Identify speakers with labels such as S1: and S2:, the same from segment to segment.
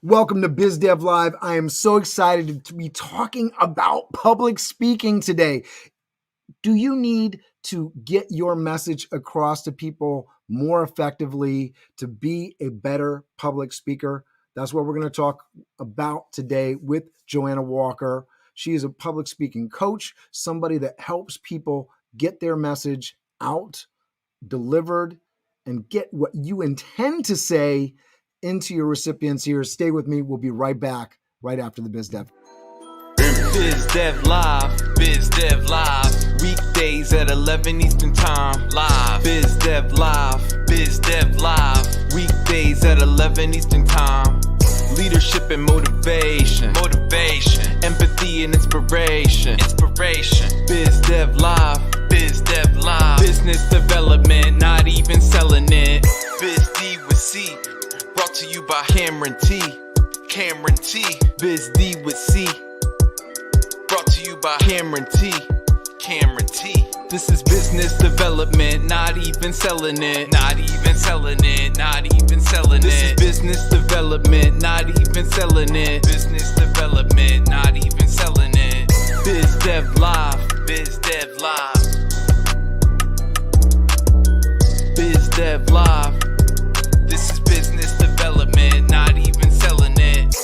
S1: Welcome to BizDev Live. I am so excited to be talking about public speaking today. Do you need to get your message across to people more effectively to be a better public speaker? That's what we're going to talk about today with Joanna Walker. She is a public speaking coach, somebody that helps people get their message out, delivered, and get what you intend to say into your recipients' ears. Stay with me. We'll be right back right after the BizDev.
S2: BizDev Live, BizDev Live, weekdays at 11 Eastern Time, live. BizDev Live, BizDev Live, weekdays at 11 Eastern Time. Leadership and motivation, empathy and inspiration, BizDev Live, BizDev Live, business development, not even selling it. BizD with C, brought to you by Cameron T. BizD with C, brought to you by Cameron T. This is business development, not even selling it. This is business development, not even selling it. BizDev Live, BizDev Live, BizDev Live. This is business development, not even selling it.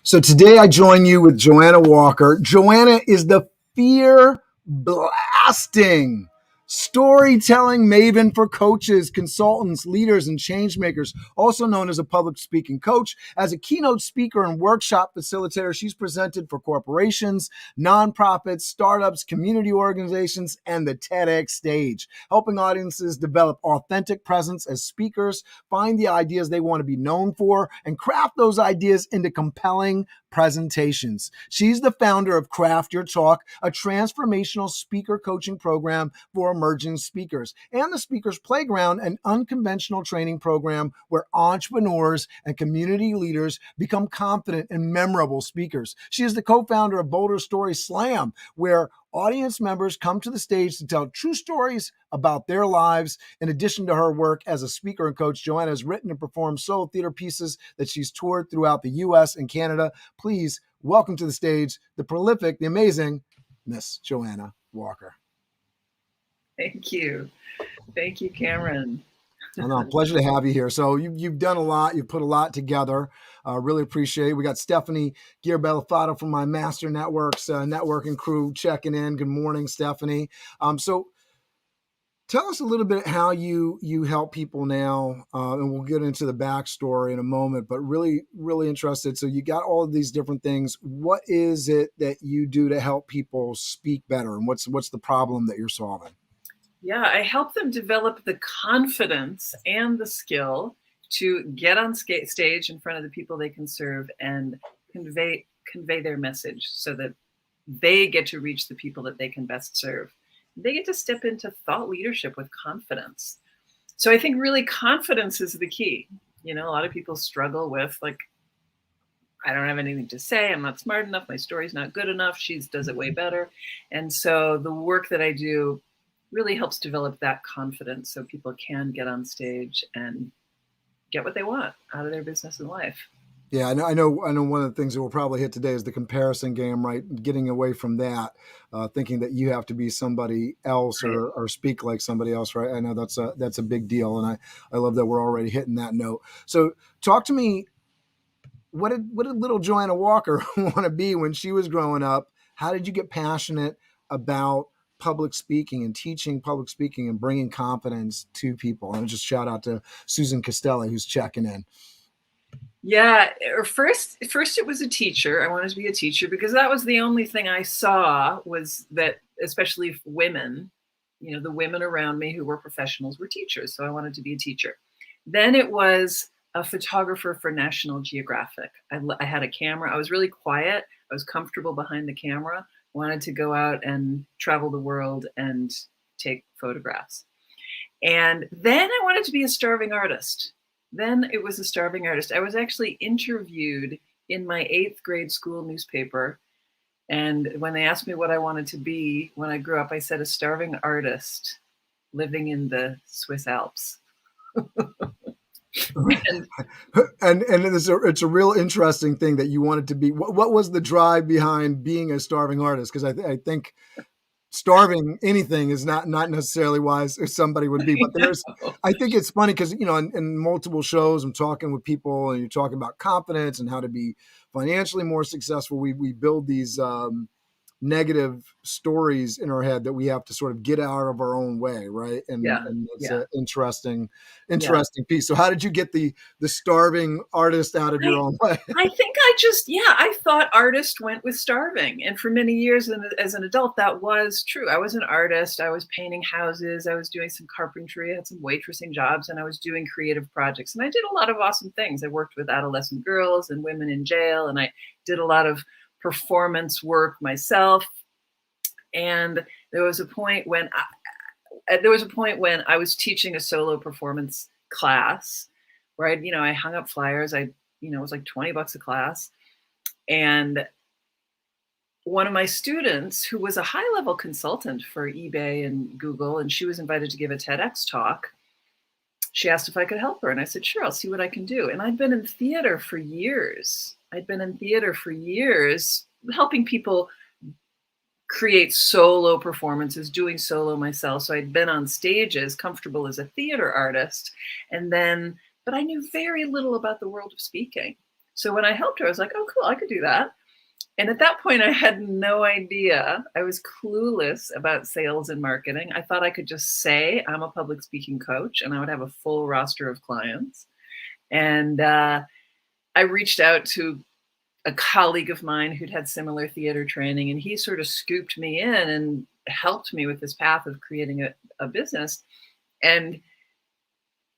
S1: So today I join you with Joanna Walker. Joanna is the fear blasting storytelling maven for coaches, consultants, leaders, and change makers, also known as a public speaking coach. As a keynote speaker and workshop facilitator, she's presented for corporations, nonprofits, startups, community organizations, and the TEDx stage, helping audiences develop authentic presence as speakers, find the ideas they want to be known for, and craft those ideas into compelling presentations. She's the founder of Craft Your Talk, a transformational speaker coaching program for emerging speakers, and the Speakers Playground, an unconventional training program where entrepreneurs and community leaders become confident and memorable speakers. She is the co-founder of Boulder Story Slam, where audience members come to the stage to tell true stories about their lives. In addition to her work as a speaker and coach, Joanna has written and performed solo theater pieces that she's toured throughout the U.S. and Canada. Please welcome to the stage the prolific, the amazing Miss Joanna Walker.
S3: Thank you. Thank you, Cameron.
S1: Pleasure to have you here. So you've done a lot. You've put a lot together. Really appreciate it. We got Stephanie Gear-Bellafato from my Master Networks networking crew checking in. Good morning, Stephanie. So tell us a little bit how you help people now, and we'll get into the backstory in a moment, but really, really interested. So you got all of these different things. What is it that you do to help people speak better, and what's the problem that you're solving?
S3: Yeah, I help them develop the confidence and the skill to get on stage in front of the people they can serve and convey their message so that they get to reach the people that they can best serve. They get to step into thought leadership with confidence. So I think really confidence is the key. You know, a lot of people struggle with like, I don't have anything to say. I'm not smart enough. My story's not good enough. She does it way better. And so the work that I do really helps develop that confidence so people can get on stage and get what they want out of their business and life.
S1: Yeah, I know. One of the things that we'll probably hit today is the comparison game, right? Getting away from that, thinking that you have to be somebody else or speak like somebody else, right? I know that's a big deal, and I love that we're already hitting that note. So, talk to me. What did little Joanna Walker want to be when she was growing up? How did you get passionate about public speaking and teaching public speaking and bringing confidence to people? And just shout out to Susan Castelli, who's checking in.
S3: Yeah, first it was a teacher. I wanted to be a teacher because that was the only thing I saw was that, especially women, you know, the women around me who were professionals were teachers. So I wanted to be a teacher. Then it was a photographer for National Geographic. I had a camera. I was really quiet. I was comfortable behind the camera. Wanted to go out and travel the world and take photographs. And then I wanted to be a starving artist. Then it was a starving artist. I was actually interviewed in my 8th grade school newspaper And when they asked me what I wanted to be when I grew up, I said a starving artist living in the Swiss Alps. And
S1: and it's a real interesting thing that you wanted to be. What was the drive behind being a starving artist? Because I think starving anything is not necessarily wise if somebody would be, but I think it's funny because, in multiple shows, I'm talking with people and you're talking about confidence and how to be financially more successful. We build these negative stories in our head that we have to sort of get out of our own way, right?
S3: yeah,
S1: And it's
S3: yeah,
S1: an interesting
S3: yeah.
S1: piece. So how did you get the starving artist out of your
S3: I
S1: own way?
S3: I think I thought artist went with starving. And for many years as an adult, that was true. I was an artist. I was painting houses. I was doing some carpentry. I had some waitressing jobs, and I was doing creative projects. And I did a lot of awesome things. I worked with adolescent girls and women in jail, and I did a lot of performance work myself. And there was a point when I was teaching a solo performance class where I hung up flyers. It was like $20 a class. And one of my students, who was a high-level consultant for eBay and Google, and she was invited to give a TEDx talk, she asked if I could help her. And I said, sure, I'll see what I can do. And I'd been in theater for years. Helping people create solo performances, doing solo myself. So I'd been on stages, comfortable as a theater artist. But I knew very little about the world of speaking. So when I helped her, I was like, oh, cool, I could do that. And at that point, I had no idea. I was clueless about sales and marketing. I thought I could just say I'm a public speaking coach and I would have a full roster of clients. And I reached out to a colleague of mine who'd had similar theater training, and he sort of scooped me in and helped me with this path of creating a business. And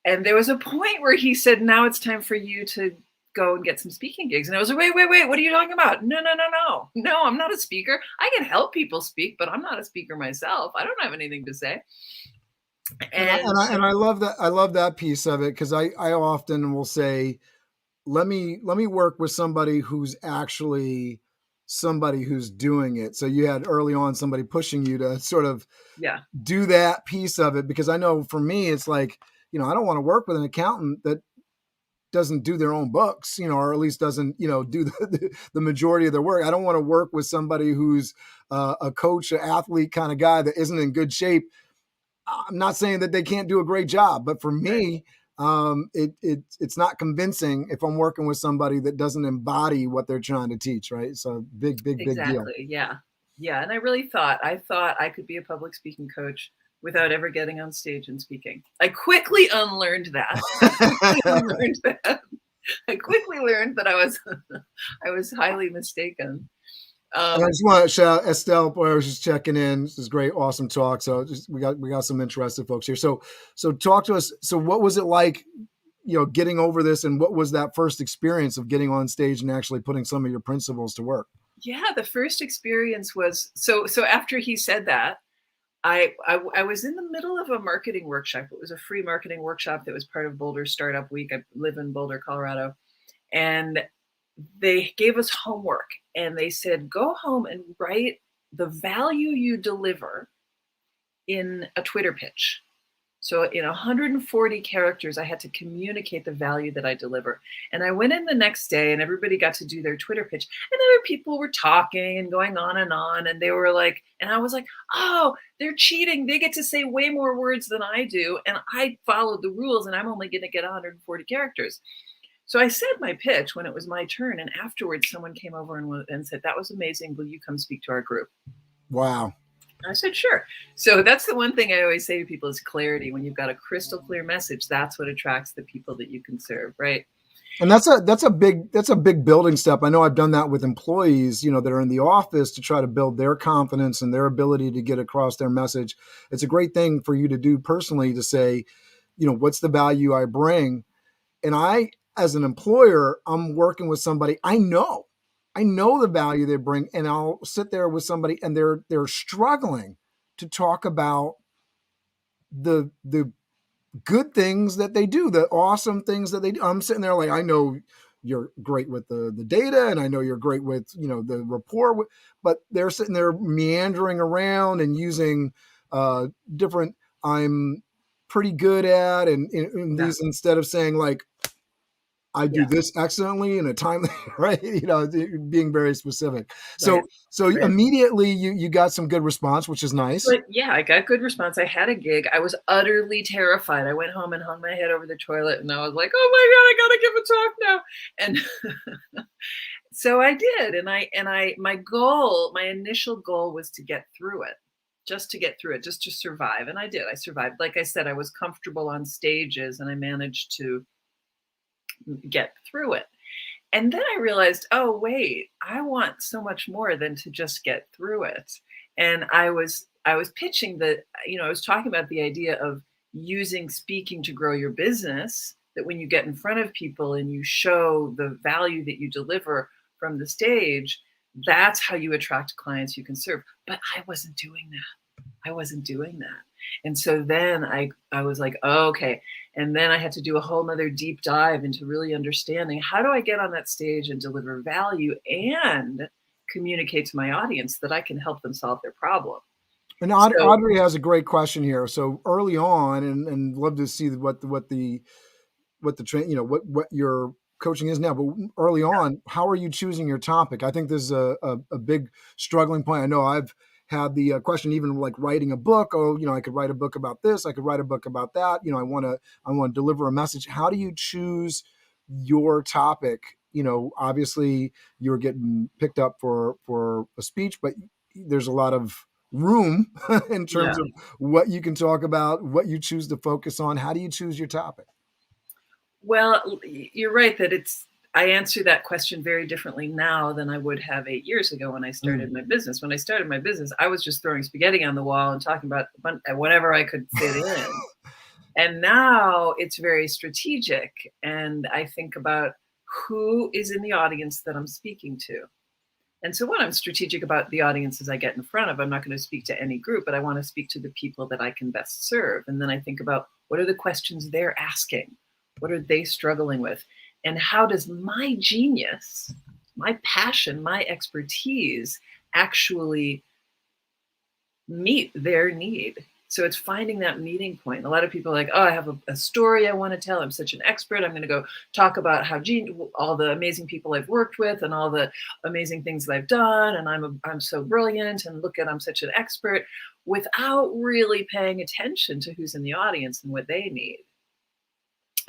S3: there was a point where he said, now it's time for you to go and get some speaking gigs. And I was like, wait, what are you talking about? No, I'm not a speaker. I can help people speak, but I'm not a speaker myself. I don't have anything to say.
S1: And I love that. I love that piece of it, because I often will say, let me work with somebody who's actually somebody who's doing it. So you had early on somebody pushing you to sort of do that piece of it, because I know for me, it's like, I don't want to work with an accountant that doesn't do their own books, or at least doesn't, do the majority of their work. I don't want to work with somebody who's a coach, an athlete kind of guy that isn't in good shape. I'm not saying that they can't do a great job, but for me, it's not convincing if I'm working with somebody that doesn't embody what they're trying to teach, right? So big deal.
S3: Exactly. Yeah. And I really thought I could be a public speaking coach without ever getting on stage and speaking. I quickly unlearned that. I quickly learned that I was highly mistaken.
S1: I just want to shout out Estelle. Boy, I was just checking in. This is great, awesome talk. So we got some interested folks here. So talk to us. So what was it like, getting over this, and what was that first experience of getting on stage and actually putting some of your principles to work?
S3: Yeah, the first experience was so after he said that, I was in the middle of a marketing workshop. It was a free marketing workshop that was part of Boulder Startup Week. I live in Boulder, Colorado, and they gave us homework, and they said, go home and write the value you deliver in a Twitter pitch. So in 140 characters, I had to communicate the value that I deliver. And I went in the next day, and everybody got to do their Twitter pitch. And other people were talking and going on. And they were like, and I was like, oh, they're cheating. They get to say way more words than I do. And I followed the rules, and I'm only going to get 140 characters. So I said my pitch when it was my turn. And afterwards, someone came over and said, that was amazing. Will you come speak to our group?
S1: Wow. I
S3: said, sure. So that's the one thing I always say to people is clarity. When you've got a crystal clear message, that's what attracts the people that you can serve, right?
S1: And that's a big building step. I know I've done that with employees, that are in the office to try to build their confidence and their ability to get across their message. It's a great thing for you to do personally, to say, what's the value I bring? And I, as an employer, I'm working with somebody I know the value they bring, and I'll sit there with somebody and they're struggling to talk about the good things that they do, the awesome things that they do. I'm sitting there like, I know you're great with the data, and I know you're great with, the rapport, but they're sitting there meandering around and using different, I'm pretty good at, and
S3: Yeah.
S1: these, instead of saying like, I do
S3: Yeah.
S1: this excellently in a timely, right? Being very specific.
S3: Right.
S1: So
S3: Right.
S1: immediately you got some good response, which is nice.
S3: But yeah, I got good response. I had a gig. I was utterly terrified. I went home and hung my head over the toilet, and I was like, "Oh my God, I gotta give a talk now." And so I did. My initial goal was to get through it, just to get through it, just to survive. And I did. I survived. Like I said, I was comfortable on stages, and I managed to get through it. And then I realized, oh, wait, I want so much more than to just get through it. And I was pitching I was talking about the idea of using speaking to grow your business, that when you get in front of people and you show the value that you deliver from the stage, that's how you attract clients you can serve. But I wasn't doing that. I wasn't doing that. And so then I was like, oh, okay. And then I had to do a whole nother deep dive into really understanding, how do I get on that stage and deliver value and communicate to my audience that I can help them solve their problem.
S1: And
S3: So
S1: Audrey has a great question here. So early on, and love to see what the train, what your coaching is now, but early on, how are you choosing your topic? I think this is a big struggling point. I know I've had the question, even like writing a book. Oh, I could write a book about this. I could write a book about that. I want to deliver a message. How do you choose your topic? Obviously you're getting picked up for a speech, but there's a lot of room in
S3: yeah.
S1: terms of what you can talk about, what you choose to focus on. How do you choose your topic?
S3: Well, you're right that I answer that question very differently now than I would have 8 years ago when I started my business. When I started my business, I was just throwing spaghetti on the wall and talking about whatever I could fit in. And now it's very strategic. And I think about who is in the audience that I'm speaking to. And so when I'm strategic about the audiences I get in front of, I'm not going to speak to any group, but I want to speak to the people that I can best serve. And then I think about, what are the questions they're asking? What are they struggling with? And how does my genius, my passion, my expertise actually meet their need? So it's finding that meeting point. A lot of people are like, oh, I have a story I want to tell. I'm such an expert. I'm going to go talk about all the amazing people I've worked with and all the amazing things that I've done. And I'm so brilliant. And look at, I'm such an expert, without really paying attention to who's in the audience and what they need.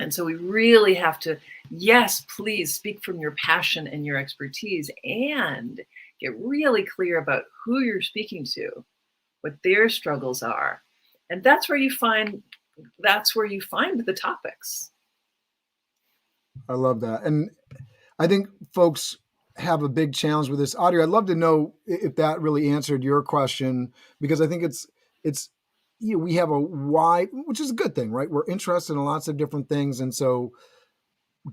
S3: And so we really have to, yes, please speak from your passion and your expertise, and get really clear about who you're speaking to, what their struggles are. And that's where you find the topics.
S1: I love that. And I think folks have a big challenge with this. Audrey, I'd love to know if that really answered your question, because I think it's we have a wide, which is a good thing, right? We're interested in lots of different things. And so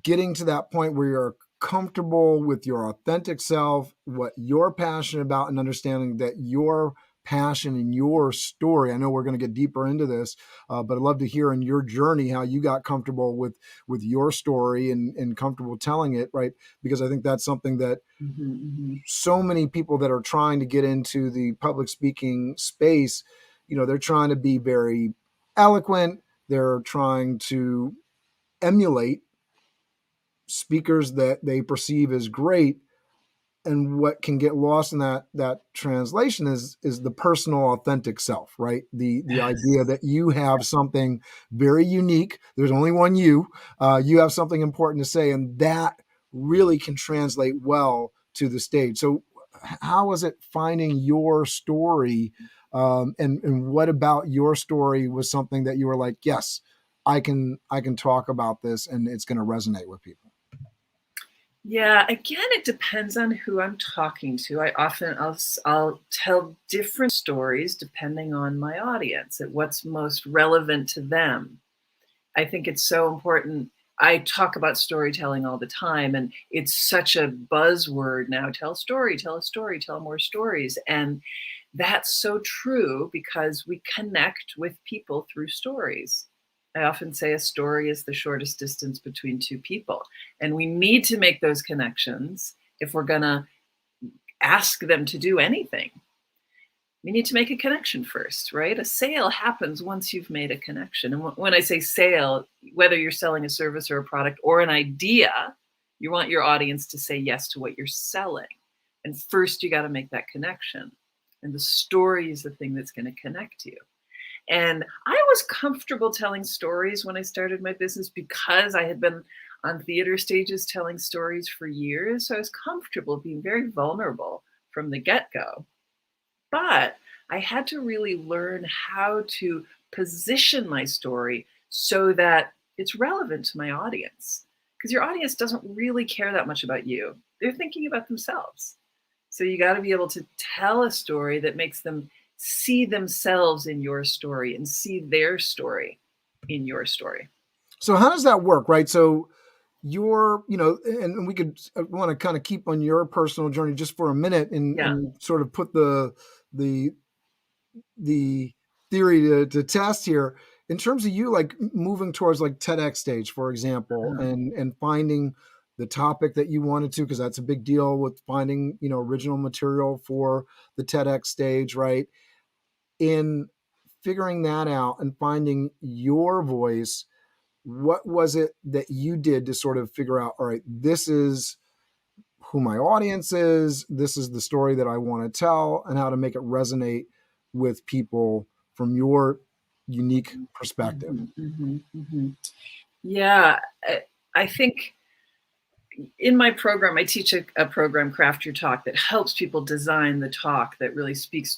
S1: getting to that point where you're comfortable with your authentic self, what you're passionate about, and understanding that your passion and your story. I know we're going to get deeper into this, but I'd love to hear in your journey how you got comfortable with your story and comfortable telling it, right? Because I think that's something that so many people that are trying to get into the public speaking space, they're trying to be very eloquent. They're trying to emulate speakers that they perceive as great, and what can get lost in that translation is the personal authentic self, right? The idea that you have something very unique. There's only one you. You have something important to say, and that really can translate well to the stage. So how is it finding your story, and what about your story was something that you were like, yes, I can talk about this and it's going to resonate with people?
S3: Yeah, again, it depends on who I'm talking to. I'll tell different stories depending on my audience and what's most relevant to them. I think it's so important. I talk about storytelling all the time, and it's such a buzzword now. Tell a story, tell a story, tell more stories. And that's so true, because we connect with people through stories. I often say a story is the shortest distance between two people. And we need to make those connections if we're going to ask them to do anything. We need to make a connection first, right? A sale happens once you've made a connection. And when I say sale, whether you're selling a service or a product or an idea, you want your audience to say yes to what you're selling. And first, you got to make that connection. And the story is the thing that's going to connect you. And I was comfortable telling stories when I started my business because I had been on theater stages telling stories for years. So I was comfortable being very vulnerable from the get-go. But I had to really learn how to position my story so that it's relevant to my audience. Because your audience doesn't really care that much about you. They're thinking about themselves. So you got to be able to tell a story that makes them see themselves in your story and see their story in your story.
S1: So how does that work, right? So your, and we could want to kind of keep on your personal journey just for a minute and sort of put the theory to test here in terms of you like moving towards like TEDx stage, for example, and finding the topic that you wanted to, because that's a big deal with finding, original material for the TEDx stage, right? In figuring that out and finding your voice, what was it that you did to sort of figure out, all right, this is who my audience is, this is the story that I want to tell, and how to make it resonate with people from your unique perspective?
S3: Yeah, I think in my program, I teach a program, Craft Your Talk, that helps people design the talk that really speaks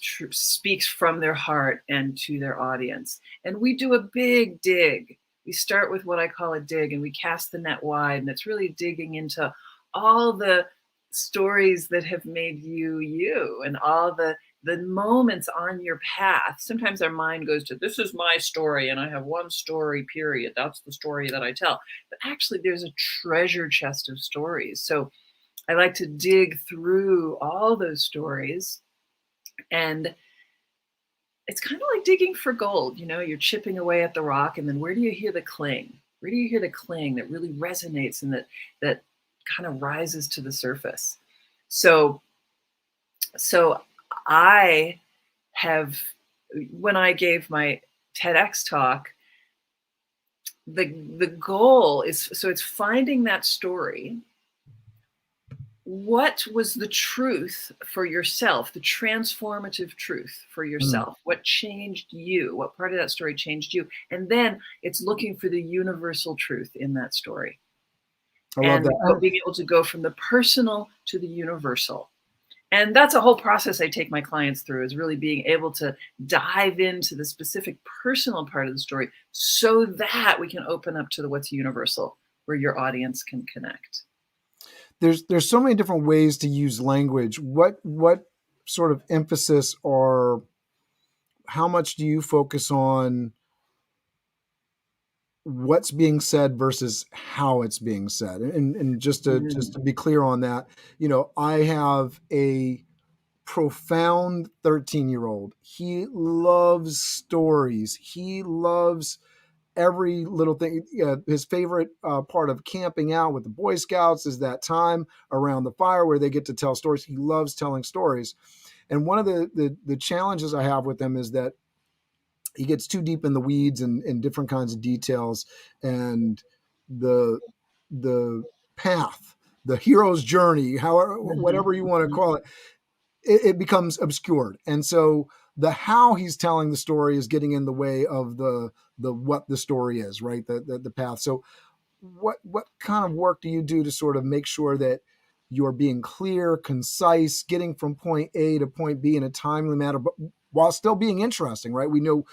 S3: from their heart and to their audience. And we do a big dig. We start with what I call a dig, and we cast the net wide, and it's really digging into all the stories that have made you you, and all the moments on your path. Sometimes our mind goes to, this is my story, and I have one story, period. That's the story that I tell. But actually, there's a treasure chest of stories. So I like to dig through all those stories, and it's kind of like digging for gold. You're chipping away at the rock, and then where do you hear the cling? Where do you hear the cling that really resonates and that kind of rises to the surface? So I have, when I gave my TEDx talk, the goal is, so it's finding that story. What was the truth for yourself, the transformative truth for yourself? What changed you? What part of that story changed you? And then it's looking for the universal truth in that story.
S1: I love that.
S3: Being able to go from the personal to the universal. And that's a whole process I take my clients through, is really being able to dive into the specific personal part of the story so that we can open up to the what's universal, where your audience can connect.
S1: There's so many different ways to use language. What sort of emphasis, or how much do you focus on what's being said versus how it's being said? And just to be clear on that, I have a profound 13-year-old. He loves stories. He loves every little thing. His favorite part of camping out with the Boy Scouts is that time around the fire where they get to tell stories. He loves telling stories. And one of the challenges I have with him is that he gets too deep in the weeds and different kinds of details, and the path, the hero's journey, however, whatever you want to call it, it becomes obscured. And so the how he's telling the story is getting in the way of the what the story is, right? The path. So what kind of work do you do to sort of make sure that you're being clear, concise, getting from point A to point B in a timely manner, but while still being interesting, right? We know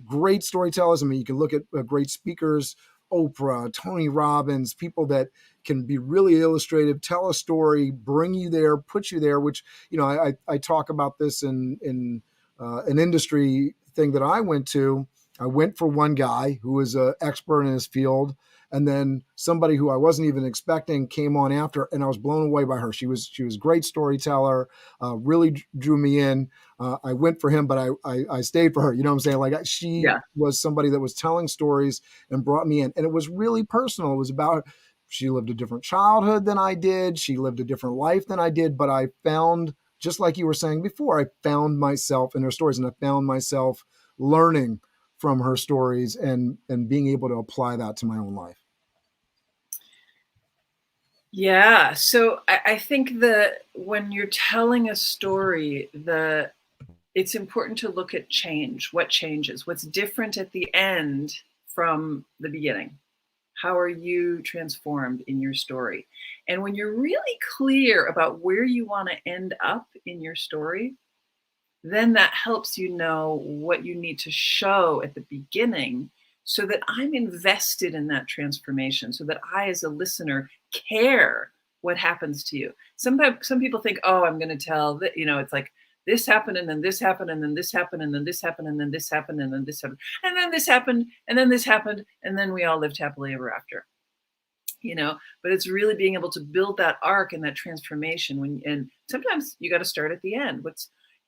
S1: great storytellers. I mean, you can look at great speakers, Oprah, Tony Robbins, people that can be really illustrative, tell a story, bring you there, put you there, which, I talk about this in an industry thing that I went to. I went for one guy who was an expert in his field, And then somebody who I wasn't even expecting came on after, and I was blown away by her. She was a great storyteller, really drew me in. I went for him, but I stayed for her. You know what I'm saying? Like she
S3: Yeah.
S1: was somebody that was telling stories and brought me in, and it was really personal. It was about, she lived a different childhood than I did. She lived a different life than I did, but I found, just like you were saying before, I found myself in her stories, and I found myself learning from her stories and being able to apply that to my own life.
S3: Yeah. So I think that when you're telling a story, it's important to look at change. What changes? What's different at the end from the beginning? How are you transformed in your story? And when you're really clear about where you want to end up in your story, then that helps you know what you need to show at the beginning so that I'm invested in that transformation, so that I, as a listener, care what happens to you. Some people think, oh, I'm going to tell that, it's like this happened and then this happened and then this happened and then this happened and then this happened and then this happened and then this happened and then this happened and then we all lived happily ever after. But it's really being able to build that arc and that transformation and sometimes you got to start at the end.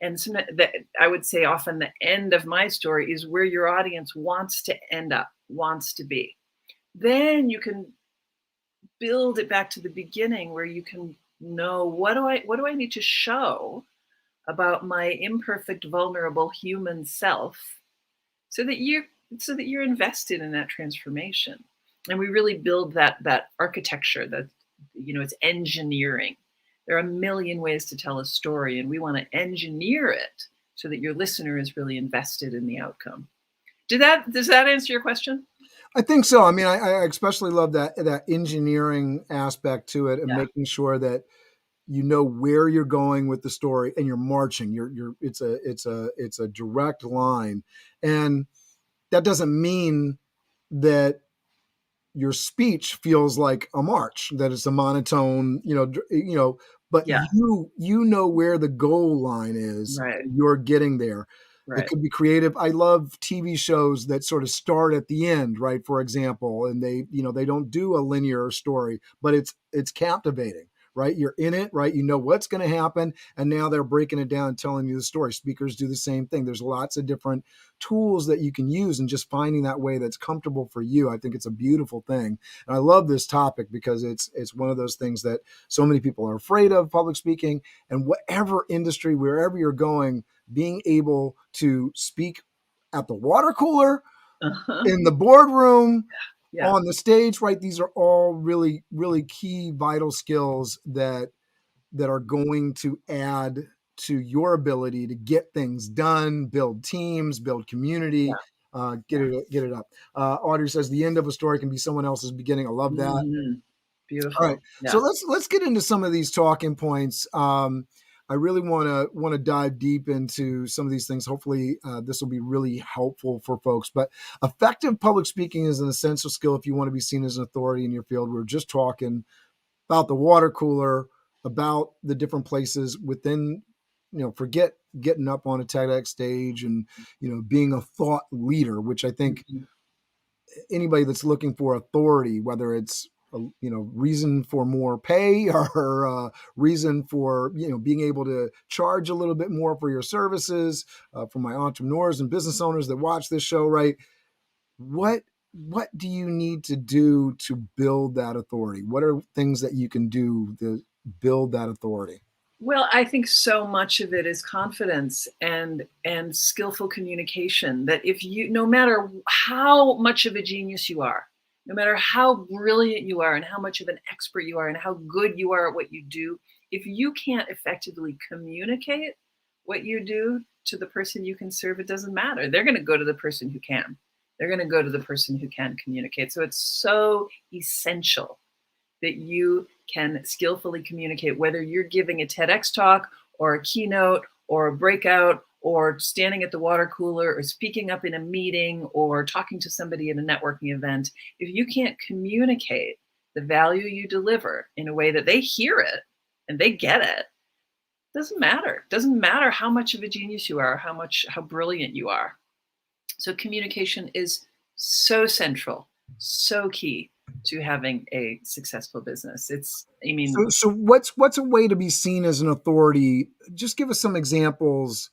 S3: I would say often the end of my story is where your audience wants to end up, wants to be. Then you can build it back to the beginning where you can know what do I need to show about my imperfect, vulnerable human self so that you're invested in that transformation. And we really build that architecture that, it's engineering. There are a million ways to tell a story, and we want to engineer it so that your listener is really invested in the outcome. Does that answer your question?
S1: I think so. I mean, I especially love that engineering aspect to it, and making sure that you know where you're going with the story and you're marching. It's a direct line, and that doesn't mean that your speech feels like a march, that it's a monotone, but
S3: Yeah.
S1: you know where the goal line is.
S3: Right.
S1: You're getting there.
S3: Right.
S1: It could be creative. I love TV shows that sort of start at the end, right? For example, and they don't do a linear story, but it's captivating, right? You're in it, right? You know what's going to happen. And now they're breaking it down and telling you the story. Speakers do the same thing. There's lots of different tools that you can use, and just finding that way that's comfortable for you. I think it's a beautiful thing. And I love this topic because it's one of those things that so many people are afraid of, public speaking, and whatever industry, wherever you're going, being able to speak at the water cooler, in the boardroom, on the stage, right? These are all really, really key, vital skills that are going to add to your ability to get things done, build teams, build community, get it up. Audrey says the end of a story can be someone else's beginning. I love that.
S3: Mm-hmm. Beautiful.
S1: All right, so let's get into some of these talking points. I really want to dive deep into some of these things. Hopefully, this will be really helpful for folks. But effective public speaking is an essential skill if you want to be seen as an authority in your field. We're just talking about the water cooler, about the different places within, forget getting up on a TEDx stage and, being a thought leader, which I think anybody that's looking for authority, whether it's reason for more pay or reason for being able to charge a little bit more for your services, for my entrepreneurs and business owners that watch this show, right? What do you need to do to build that authority? What are things that you can do to build that authority?
S3: Well, I think so much of it is confidence and skillful communication, that no matter how much of a genius you are, no matter how brilliant you are and how much of an expert you are and how good you are at what you do, if you can't effectively communicate what you do to the person you can serve, it doesn't matter. They're going to go to the person who can. They're going to go to the person who can communicate. So it's so essential that you can skillfully communicate, whether you're giving a TEDx talk or a keynote or a breakout or standing at the water cooler or speaking up in a meeting or talking to somebody at a networking event. If you can't communicate the value you deliver in a way that they hear it and they get it, doesn't matter. Doesn't matter how much of a genius you are, how brilliant you are. So communication is so central, so key. to having a successful business. I mean,
S1: So what's a way to be seen as an authority? Just give us some examples,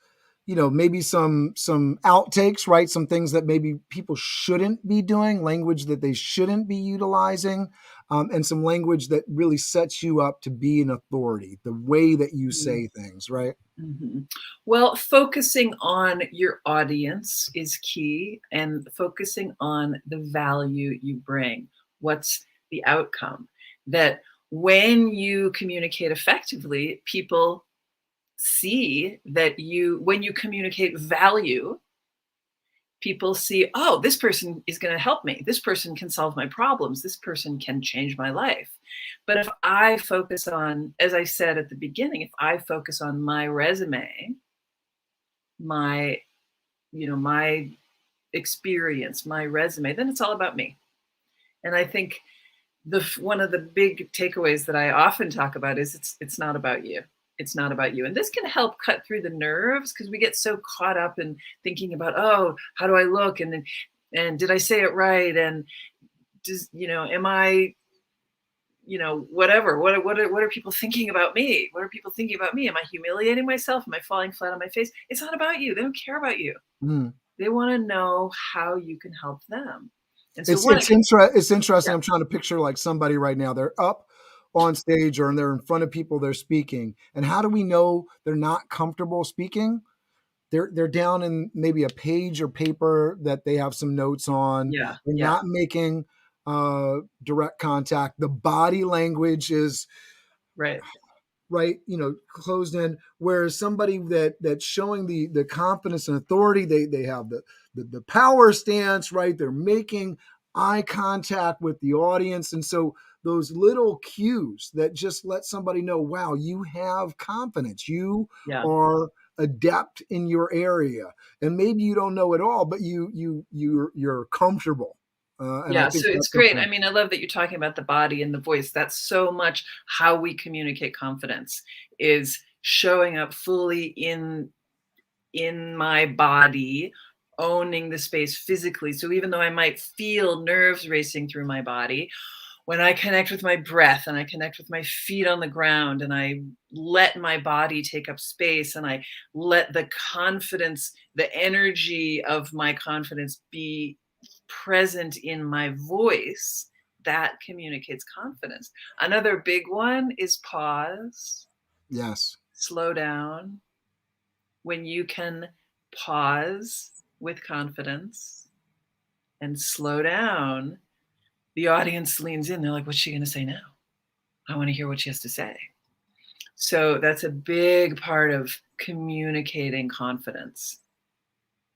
S1: maybe some outtakes, right? Some things that maybe people shouldn't be doing, language that they shouldn't be utilizing, and some language that really sets you up to be an authority, the way that you say things, right?
S3: mm-hmm. Well, focusing on your audience is key, and focusing on the value you bring. What's the outcome? That when you communicate effectively, people see that when you communicate value, people see, oh, this person is going to help me. This person can solve my problems. This person can change my life. But if I focus on, as I said at the beginning, if I focus on my resume, my experience, my resume, then it's all about me. And I think one of the big takeaways that I often talk about is it's not about you. It's not about you. And this can help cut through the nerves, because we get so caught up in thinking about, oh, how do I look? And did I say it right? And am I, whatever, what are people thinking about me? What are people thinking about me? Am I humiliating myself? Am I falling flat on my face? It's not about you. They don't care about you.
S1: Mm.
S3: They want to know how you can help them. And so
S1: It's interesting.
S3: Yeah.
S1: I'm trying to picture like somebody right now. They're up on stage or they're in front of people. They're speaking, and how do we know they're not comfortable speaking? They're down in maybe a page or paper that they have some notes on.
S3: Yeah.
S1: They're
S3: Yeah.
S1: not making direct contact. The body language is
S3: Right.
S1: closed in. Whereas somebody that's showing the confidence and authority, they have the power stance, right? They're making eye contact with the audience. And so those little cues that just let somebody know, wow, you have confidence. You
S3: Yeah.
S1: are adept in your area. And maybe you don't know it all, but you're comfortable. And I
S3: Yeah,
S1: think
S3: so it's
S1: that's
S3: great. I
S1: important.
S3: mean, I love that you're talking about the body and the voice. That's so much how we communicate confidence, is showing up fully in my body, owning the space physically. So even though I might feel nerves racing through my body, when I connect with my breath and I connect with my feet on the ground and I let my body take up space and I let the confidence, the energy of my confidence be present in my voice, that communicates confidence. Another big one is pause,
S1: Yes.
S3: slow down. When you can pause with confidence and slow down, the audience leans in. They're like, what's she going to say now? I want to hear what she has to say. So that's a big part of communicating confidence.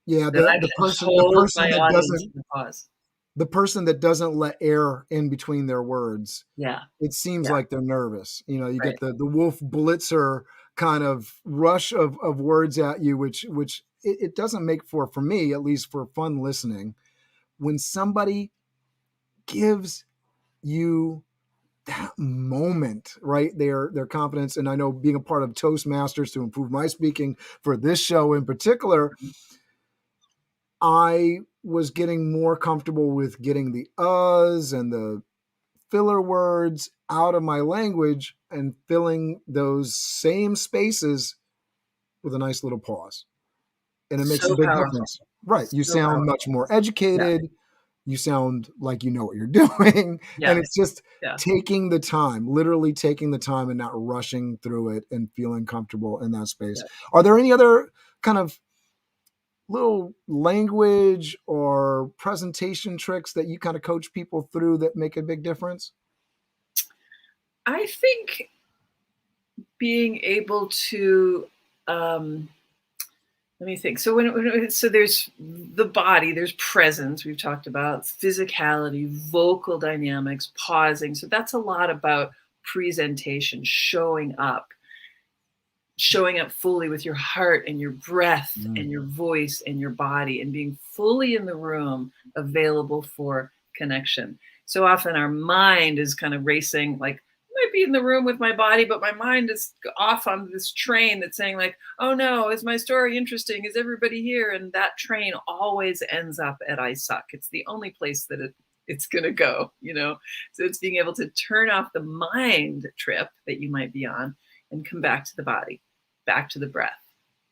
S1: Yeah.
S3: That I
S1: The
S3: can
S1: person the
S3: hold
S1: person
S3: my
S1: that
S3: audience
S1: doesn't
S3: in the pause.
S1: the person that doesn't let air in between their words,
S3: Yeah.
S1: it seems
S3: Yeah.
S1: like they're nervous. You
S3: Right.
S1: get the Wolf Blitzer kind of rush of words at you, which it doesn't make for me, at least, for fun listening. When somebody gives you that moment, right? Their confidence. And I know, being a part of Toastmasters to improve my speaking for this show in particular, I was getting more comfortable with getting the uhs and the filler words out of my language and filling those same spaces with a nice little pause. And it makes a
S3: So
S1: big
S3: powerful.
S1: difference. Right. You
S3: So
S1: sound
S3: powerful.
S1: much more
S3: Yeah.
S1: educated. You sound like you know what you're doing.
S3: Yeah.
S1: And it's just
S3: Yeah.
S1: taking the time, literally taking the time and not rushing through it and feeling comfortable in that space.
S3: Yeah.
S1: Are there any other kind of little language or presentation tricks that you kind of coach people through that make a big difference?
S3: I think being able to, let me think. So so there's the body, there's presence, we've talked about physicality, vocal dynamics, pausing. So that's a lot about presentation, showing up fully with your heart and your breath and your voice and your body, and being fully in the room, available for connection. So often our mind is kind of racing, like, I might be in the room with my body, but my mind is off on this train that's saying, like, oh no, is my story interesting? Is everybody here? And that train always ends up at I suck. It's the only place that it's going to go, So it's being able to turn off the mind trip that you might be on and come back to the body, back to the breath,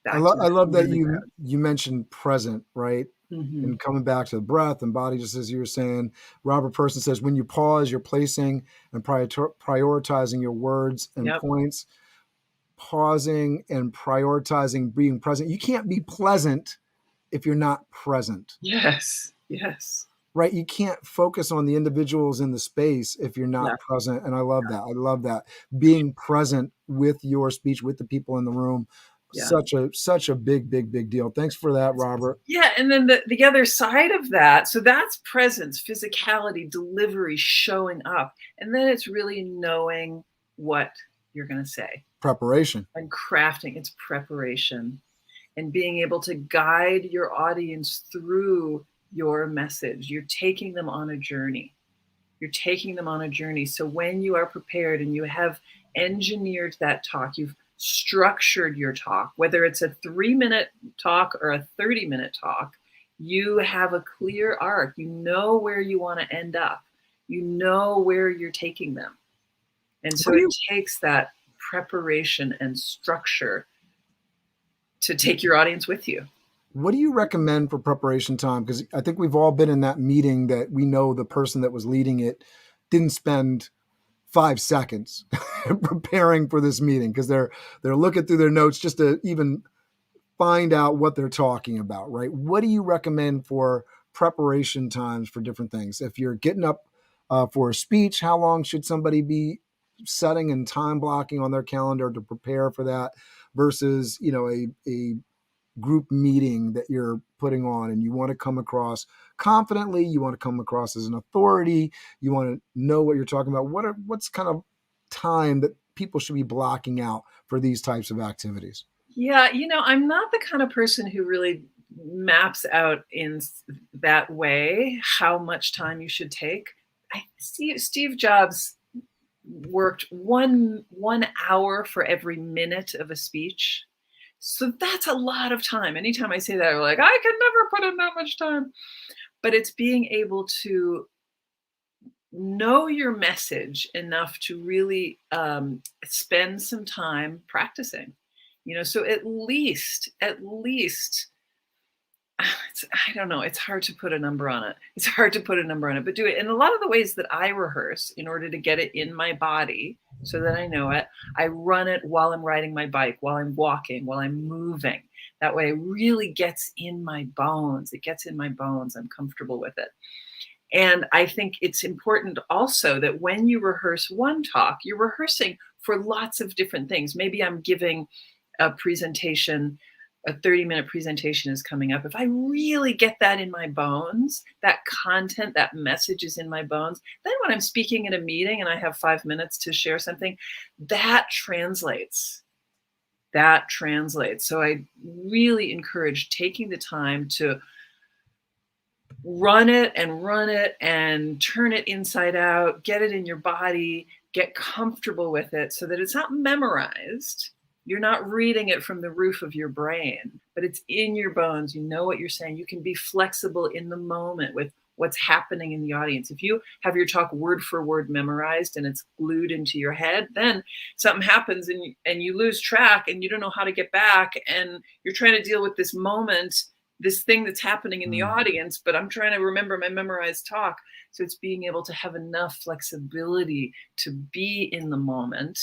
S1: I
S3: back to
S1: love that
S3: moving the
S1: you mentioned present, right?
S3: ground.
S1: And coming back to the breath and body, just as you were saying. Robert Person says, when you pause, you're placing and prioritizing your words and
S3: Yep.
S1: points. Pausing and prioritizing being present. You can't be pleasant if you're not present.
S3: Yes. Yes.
S1: Right? You can't focus on the individuals in the space if you're
S3: Yeah.
S1: not present. And I love that. I love that. Being present with your speech, with the people in the room.
S3: Yeah.
S1: Such a big deal. Thanks for that, Robert.
S3: Yeah. And then the other side of that, so that's presence, physicality, delivery, showing up. And then it's really knowing what you're going to say.
S1: Preparation.
S3: And crafting, it's preparation. And being able to guide your audience through your message. You're taking them on a journey. So when you are prepared and you have engineered that talk, you've structured your talk, whether it's a 3-minute talk or a 30-minute talk, you have a clear arc. You know where you want to end up. You know where you're taking them. And so it takes that preparation and structure to take your audience with you.
S1: What do you recommend for preparation time? Because I think we've all been in that meeting that we know the person that was leading it didn't spend 5 seconds preparing for this meeting because they're looking through their notes just to even find out what they're talking about, right? What do you recommend for preparation times for different things? If you're getting up for a speech, how long should somebody be setting and time blocking on their calendar to prepare for that versus, a group meeting that you're putting on and you want to come across confidently, you want to come across as an authority, you want to know what you're talking about. What's kind of time that people should be blocking out for these types of activities?
S3: Yeah, I'm not the kind of person who really maps out in that way how much time you should take. I see Steve Jobs worked one hour for every minute of a speech. So that's a lot of time. Anytime I say that, I'm like, I can never put in that much time. But it's being able to know your message enough to really spend some time practicing. So at least, I don't know, it's hard to put a number on it. But do it. And a lot of the ways that I rehearse in order to get it in my body so that I know it, I run it while I'm riding my bike, while I'm walking, while I'm moving. That way it really gets in my bones. I'm comfortable with it. And I think it's important also that when you rehearse one talk, you're rehearsing for lots of different things. Maybe I'm giving a presentation, a 30-minute presentation is coming up. If I really get that in my bones, that content, that message is in my bones, then when I'm speaking in a meeting and I have 5 minutes to share something, that translates. So I really encourage taking the time to run it and turn it inside out, get it in your body, get comfortable with it so that it's not memorized. You're not reading it from the roof of your brain, but it's in your bones. You know what you're saying. You can be flexible in the moment with what's happening in the audience. If you have your talk word for word memorized and it's glued into your head, then something happens and you lose track and you don't know how to get back. And you're trying to deal with this moment, this thing that's happening in the audience, but I'm trying to remember my memorized talk. So it's being able to have enough flexibility to be in the moment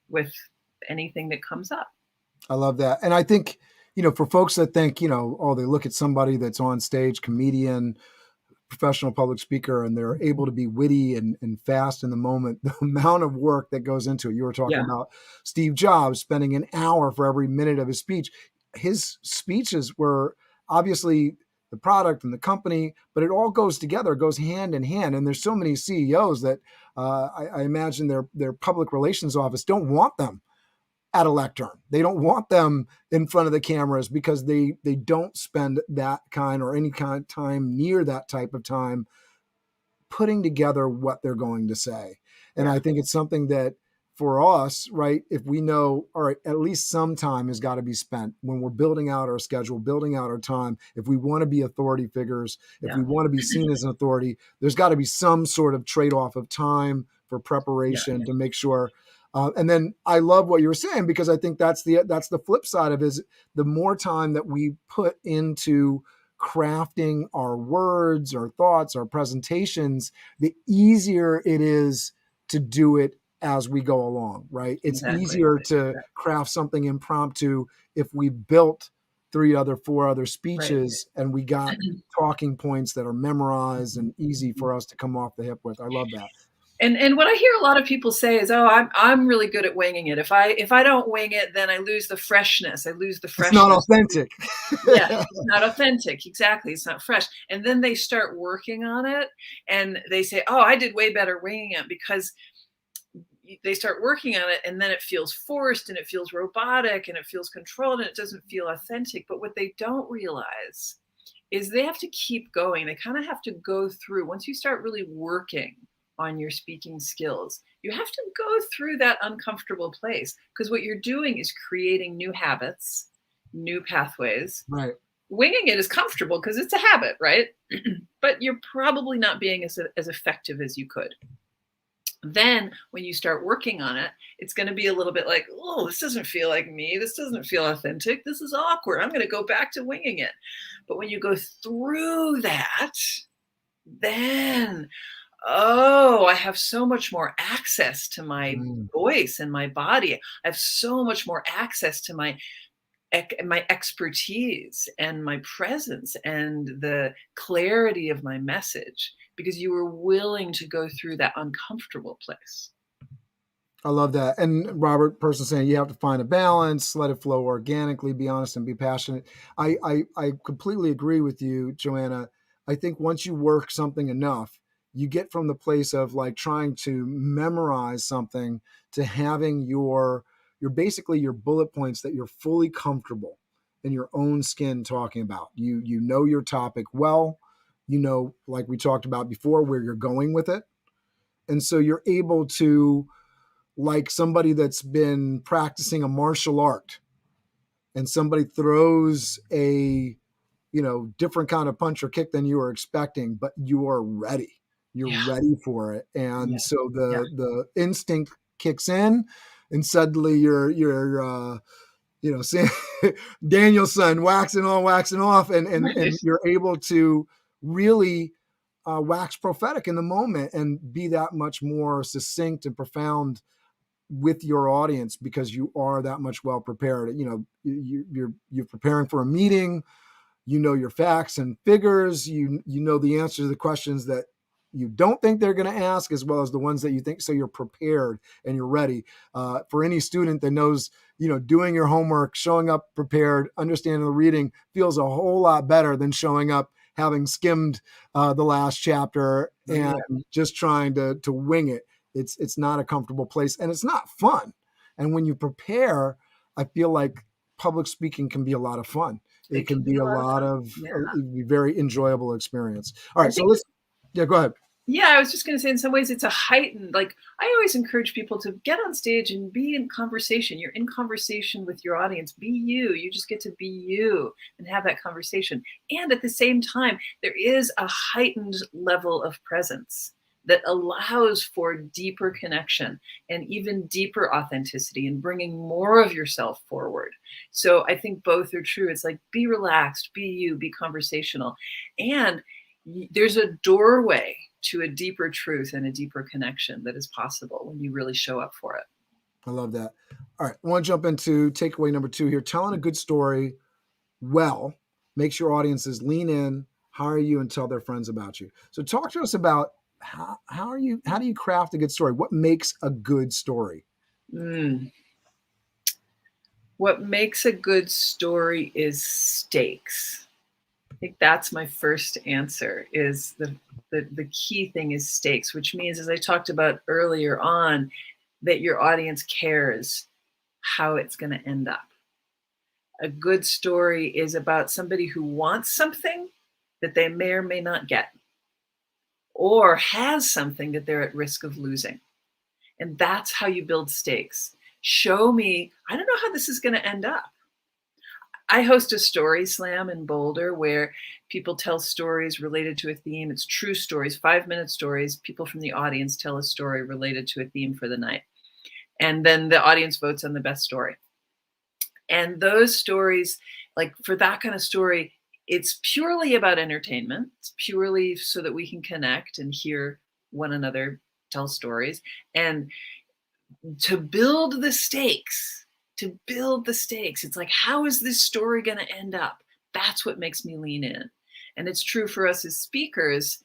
S3: with anything that comes up.
S1: I love that. And I think, for folks that think, they look at somebody that's on stage, comedian, professional public speaker, and they're able to be witty and fast in the moment, the amount of work that goes into it. You were talking about Steve Jobs spending an hour for every minute of his speech. His speeches were obviously the product and the company, but it all goes together, goes hand in hand. And there's so many CEOs that I imagine their public relations office don't want them at a lectern. They don't want them in front of the cameras because they don't spend that kind or any kind of time near that type of time putting together what they're going to say. And I think it's something that for us, right, if we know, all right, at least some time has got to be spent when we're building out our schedule, building out our time. If we want to be authority figures, if we want to be seen as an authority, there's got to be some sort of trade-off of time for preparation to make sure. And then I love what you were saying, because I think that's the flip side of it, is the more time that we put into crafting our words, our thoughts, our presentations, the easier it is to do it as we go along, right? It's easier to craft something impromptu if we built 4 other speeches and we got talking points that are memorized and easy for us to come off the hip with. I love that.
S3: And what I hear a lot of people say is, "Oh, I'm really good at winging it. If I don't wing it, then I lose the freshness. It's
S1: not authentic."
S3: Yeah, it's not authentic. Exactly, it's not fresh. And then they start working on it, and they say, "Oh, I did way better winging it," because they start working on it, and then it feels forced, and it feels robotic, and it feels controlled, and it doesn't feel authentic. But what they don't realize is they have to keep going. They kind of have to go through. Once you start really working on your speaking skills, you have to go through that uncomfortable place, because what you're doing is creating new habits, new pathways.
S1: Right.
S3: Winging it is comfortable because it's a habit, right? But you're probably not being as effective as you could. Then when you start working on it, it's going to be a little bit like, oh, this doesn't feel like me. This doesn't feel authentic. This is awkward. I'm going to go back to winging it. But when you go through that, then oh, I have so much more access to my voice and my body. I have so much more access to my expertise and my presence and the clarity of my message, because you were willing to go through that uncomfortable place.
S1: I love that. And Robert Person saying you have to find a balance, let it flow organically, be honest and be passionate. I completely agree with you, Joanna. I think once you work something enough, you get from the place of like trying to memorize something to having your basically your bullet points that you're fully comfortable in your own skin talking about. You know your topic well, you know, like we talked about before, where you're going with it. And so you're able to, like somebody that's been practicing a martial art and somebody throws a, different kind of punch or kick than you were expecting, but you are ready. You're ready for it. And so the instinct kicks in, and suddenly you're Danielson waxing on, waxing off, and you're able to really wax prophetic in the moment and be that much more succinct and profound with your audience, because you are that much well prepared. You're preparing for a meeting, your facts and figures, you know the answer to the questions that you don't think they're going to ask, as well as the ones that you think. So you're prepared and you're ready. For any student that knows, doing your homework, showing up prepared, understanding the reading feels a whole lot better than showing up having skimmed the last chapter and just trying to wing it. It's not a comfortable place, and it's not fun. And when you prepare, I feel like public speaking can be a lot of fun. It can be a lot of very enjoyable experience. All right, so let's. Yeah, go ahead.
S3: Yeah, I was just going to say, in some ways, it's a heightened, like, I always encourage people to get on stage and be in conversation. You're in conversation with your audience. Be you. You just get to be you and have that conversation. And at the same time, there is a heightened level of presence that allows for deeper connection and even deeper authenticity and bringing more of yourself forward. So I think both are true. It's like, be relaxed, be you, be conversational. And there's a doorway to a deeper truth and a deeper connection that is possible when you really show up for it.
S1: I love that. All right. I want to jump into takeaway number 2 here. Telling a good story well makes your audiences lean in, hire you, and tell their friends about you. So talk to us about how do you craft a good story? What makes a good story?
S3: What makes a good story is stakes. I think that's my first answer, is the key thing is stakes, which means, as I talked about earlier on, that your audience cares how it's going to end up. A good story is about somebody who wants something that they may or may not get, or has something that they're at risk of losing. And that's how you build stakes. Show me, I don't know how this is going to end up. I host a story slam in Boulder where people tell stories related to a theme. It's true stories, 5-minute stories. People from the audience tell a story related to a theme for the night. And then the audience votes on the best story. And those stories, like for that kind of story, it's purely about entertainment. It's purely so that we can connect and hear one another tell stories. And to build the stakes, it's like, how is this story going to end up? That's what makes me lean in. And it's true for us as speakers.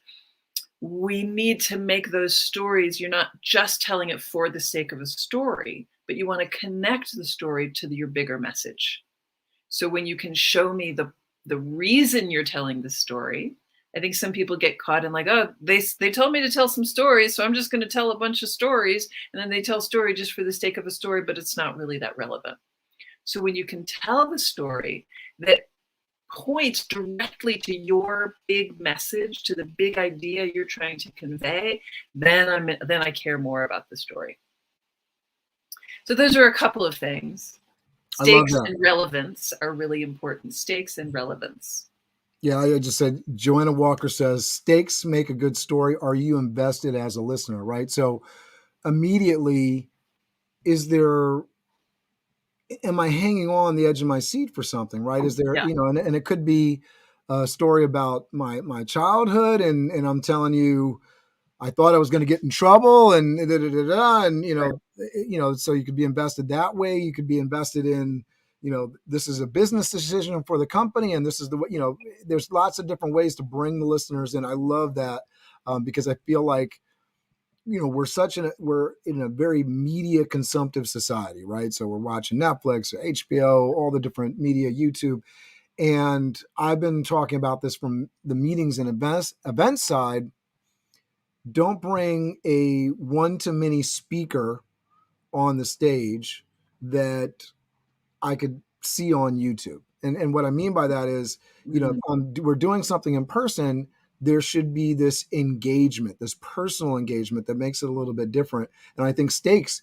S3: We need to make those stories. You're not just telling it for the sake of a story, but you want to connect the story to your bigger message. So when you can show me the reason you're telling the story, I think some people get caught in like, oh, they told me to tell some stories, so I'm just going to tell a bunch of stories. And then they tell story just for the sake of a story, but it's not really that relevant. So when you can tell the story that points directly to your big message, to the big idea you're trying to convey, then I care more about the story. So those are a couple of things. Stakes and relevance are really important. Stakes and relevance.
S1: Yeah, I just said, Joanna Walker says, stakes make a good story. Are you invested as a listener, right? So immediately, am I hanging on the edge of my seat for something, right? Is there,
S3: Yeah.
S1: And it could be a story about my childhood, and I'm telling you, I thought I was going to get in trouble, and and so you could be invested that way. You could be invested in, this is a business decision for the company, and this is there's lots of different ways to bring the listeners in. I love that because I feel like, we're in a very media consumptive society, right? So we're watching Netflix, or HBO, all the different media, YouTube. And I've been talking about this from the meetings and events side. Don't bring a one-to-many speaker on the stage that I could see on YouTube. And what I mean by that is, we're doing something in person. There should be this engagement, this personal engagement that makes it a little bit different. And I think stakes,